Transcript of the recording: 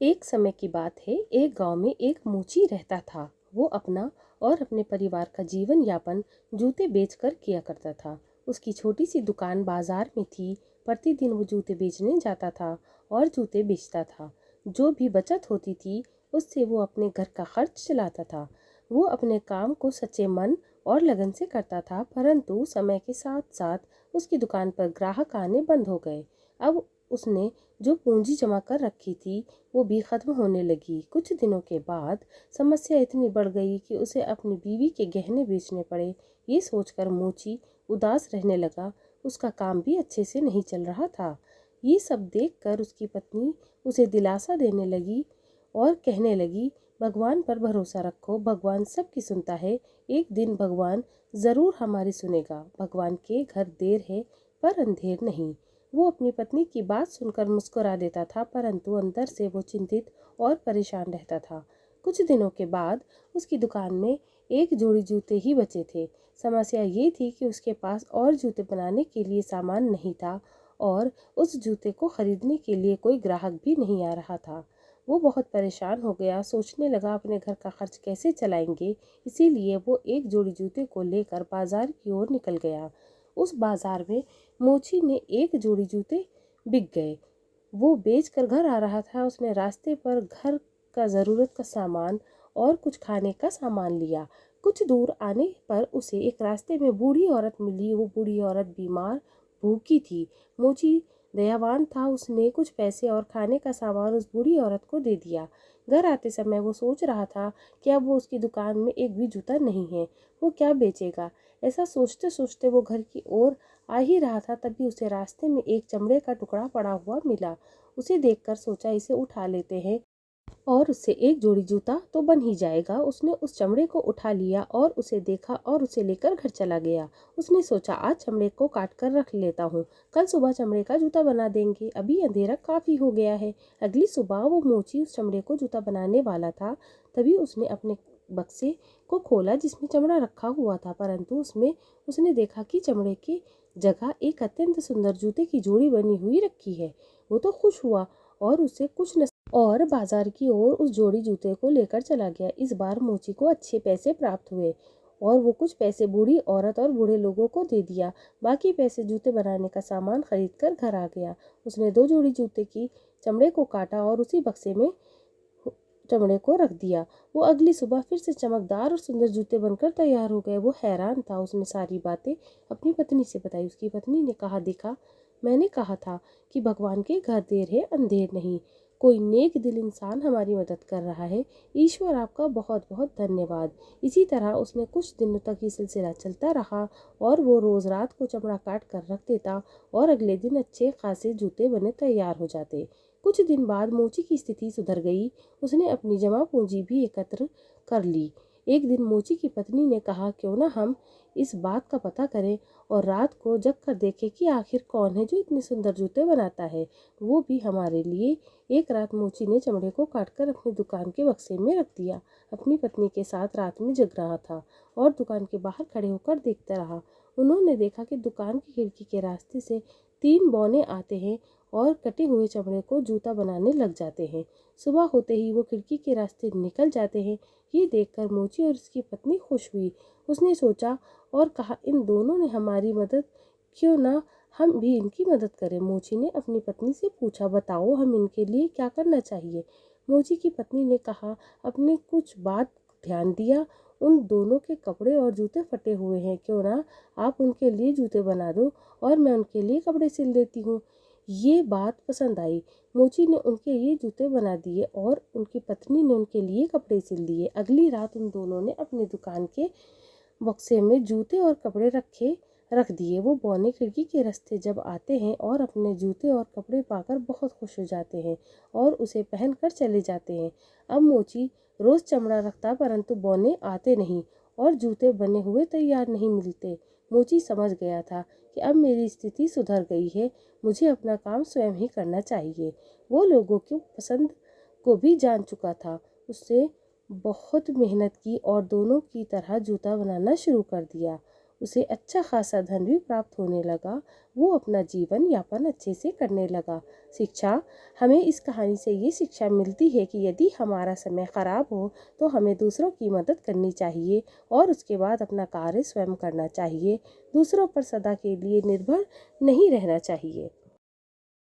एक समय की बात है। एक गांव में एक मूची रहता था। वो अपना और अपने परिवार का जीवन यापन जूते बेचकर किया करता था। उसकी छोटी सी दुकान बाजार में थी। प्रतिदिन वो जूते बेचने जाता था और जूते बेचता था। जो भी बचत होती थी उससे वो अपने घर का खर्च चलाता था। वो अपने काम को सच्चे मन और लगन से करता था, परंतु समय के साथ साथ उसकी दुकान पर ग्राहक आने बंद हो गए। अब उसने जो पूंजी जमा कर रखी थी वो भी ख़त्म होने लगी। कुछ दिनों के बाद समस्या इतनी बढ़ गई कि उसे अपनी बीवी के गहने बेचने पड़े। ये सोचकर मोची उदास रहने लगा। उसका काम भी अच्छे से नहीं चल रहा था। ये सब देखकर उसकी पत्नी उसे दिलासा देने लगी और कहने लगी, भगवान पर भरोसा रखो, भगवान सबकी सुनता है। एक दिन भगवान ज़रूर हमारी सुनेगा। भगवान के घर देर है पर अंधेर नहीं। वो अपनी पत्नी की बात सुनकर मुस्कुरा देता था, परंतु अंदर से वो चिंतित और परेशान रहता था। कुछ दिनों के बाद उसकी दुकान में एक जोड़ी जूते ही बचे थे। समस्या ये थी कि उसके पास और जूते बनाने के लिए सामान नहीं था और उस जूते को खरीदने के लिए कोई ग्राहक भी नहीं आ रहा था। वो बहुत परेशान हो गया, सोचने लगा अपने घर का खर्च कैसे चलाएंगे। इसीलिए वो एक जोड़ी जूते को लेकर बाजार की ओर निकल गया। उस बाजार में मोची ने एक जोड़ी जूते बिक गए। वो बेच कर घर आ रहा था। उसने रास्ते पर घर का ज़रूरत का सामान और कुछ खाने का सामान लिया। कुछ दूर आने पर उसे एक रास्ते में बूढ़ी औरत मिली। वो बूढ़ी औरत बीमार भूखी थी। मोची दयावान था, उसने कुछ पैसे और खाने का सामान उस बूढ़ी औरत को दे दिया। घर आते समय वो सोच रहा था कि अब वो उसकी दुकान में एक भी जूता नहीं है, वो क्या बेचेगा। ऐसा सोचते सोचते वो घर की ओर आ ही रहा था, तभी उसे रास्ते में एक चमड़े का टुकड़ा पड़ा हुआ मिला। उसे देखकर सोचा इसे उठा लेते हैं और उससे एक जोड़ी जूता तो बन ही जाएगा। उसने उस चमड़े को उठा लिया और उसे देखा और उसे लेकर घर चला गया। उसने सोचा आज चमड़े को काट कर रख लेता हूँ, कल सुबह चमड़े का जूता बना देंगे, अभी अंधेरा काफ़ी हो गया है। अगली सुबह वो मोची उस चमड़े को जूता बनाने वाला था, तभी उसने अपने बक्से को खोला जिसमें चमड़ा रखा हुआ था, परंतु उसमें उसने देखा कि चमड़े की जगह एक अत्यंत सुंदर जूते की जोड़ी बनी हुई रखी है। वो तो खुश हुआ और उसे कुछ न और बाजार की ओर उस जोड़ी जूते को लेकर चला गया। इस बार मोची को अच्छे पैसे प्राप्त हुए और वो कुछ पैसे बूढ़ी औरत और बूढ़े लोगों को दे दिया। बाकी पैसे जूते बनाने का सामान खरीद कर घर आ गया। उसने दो जोड़ी जूते की चमड़े को काटा और उसी बक्से में चमड़े को रख दिया। वो अगली सुबह फिर से चमकदार और सुंदर जूते बनकर तैयार हो गए। वो हैरान था। उसने सारी बातें अपनी पत्नी से बताई। उसकी पत्नी ने कहा, देखा, मैंने कहा था कि भगवान के घर देर है अंधेर नहीं। कोई नेक दिल इंसान हमारी मदद कर रहा है। ईश्वर आपका बहुत बहुत धन्यवाद। इसी तरह उसने कुछ दिनों तक ये सिलसिला चलता रहा और वो रोज़ रात को चमड़ा काट कर रख देता और अगले दिन अच्छे खासे जूते बने तैयार हो जाते। कुछ दिन बाद मोची की स्थिति सुधर गई। उसने अपनी जमा पूंजी भी एकत्र कर ली। एक दिन मोची की पत्नी ने कहा, क्यों ना हम इस बात का पता करें और रात को जग कर देखें कि आखिर कौन है जो इतने सुंदर जूते बनाता है, वो भी हमारे लिए। एक रात मोची ने चमड़े को काटकर अपनी दुकान के बक्से में रख दिया। अपनी पत्नी के साथ रात में जग रहा था और दुकान के बाहर खड़े होकर देखता रहा। उन्होंने देखा कि दुकान की खिड़की के रास्ते से तीन बौने आते हैं और कटे हुए चमड़े को जूता बनाने लग जाते हैं। सुबह होते ही वो खिड़की के रास्ते निकल जाते हैं। ये देखकर मोची और उसकी पत्नी खुश हुई। उसने सोचा और कहा, इन दोनों ने हमारी मदद, क्यों ना हम भी इनकी मदद करें। मोची ने अपनी पत्नी से पूछा, बताओ हम इनके लिए क्या करना चाहिए। मोची की पत्नी ने कहा, अपने कुछ बात ध्यान दिया, उन दोनों के कपड़े और जूते फटे हुए हैं, क्यों ना आप उनके लिए जूते बना दो और मैं उनके लिए कपड़े सिल देती हूँ। ये बात पसंद आई। मोची ने उनके लिए जूते बना दिए और उनकी पत्नी ने उनके लिए कपड़े सिल दिए। अगली रात उन दोनों ने अपनी दुकान के बक्से में जूते और कपड़े रख दिए। वो बौने खिड़की के रास्ते जब आते हैं और अपने जूते और कपड़े पाकर बहुत खुश हो जाते हैं और उसे पहनकर चले जाते हैं। अब मोची रोज़ चमड़ा रखता, परंतु बौने आते नहीं और जूते बने हुए तैयार नहीं मिलते। मोची समझ गया था कि अब मेरी स्थिति सुधर गई है, मुझे अपना काम स्वयं ही करना चाहिए। वो लोगों की पसंद को भी जान चुका था। उससे बहुत मेहनत की और दोनों की तरह जूता बनाना शुरू कर दिया। उसे अच्छा खासा धन भी प्राप्त होने लगा। वो अपना जीवन यापन अच्छे से करने लगा। शिक्षा, हमें इस कहानी से ये शिक्षा मिलती है कि यदि हमारा समय ख़राब हो तो हमें दूसरों की मदद करनी चाहिए और उसके बाद अपना कार्य स्वयं करना चाहिए। दूसरों पर सदा के लिए निर्भर नहीं रहना चाहिए।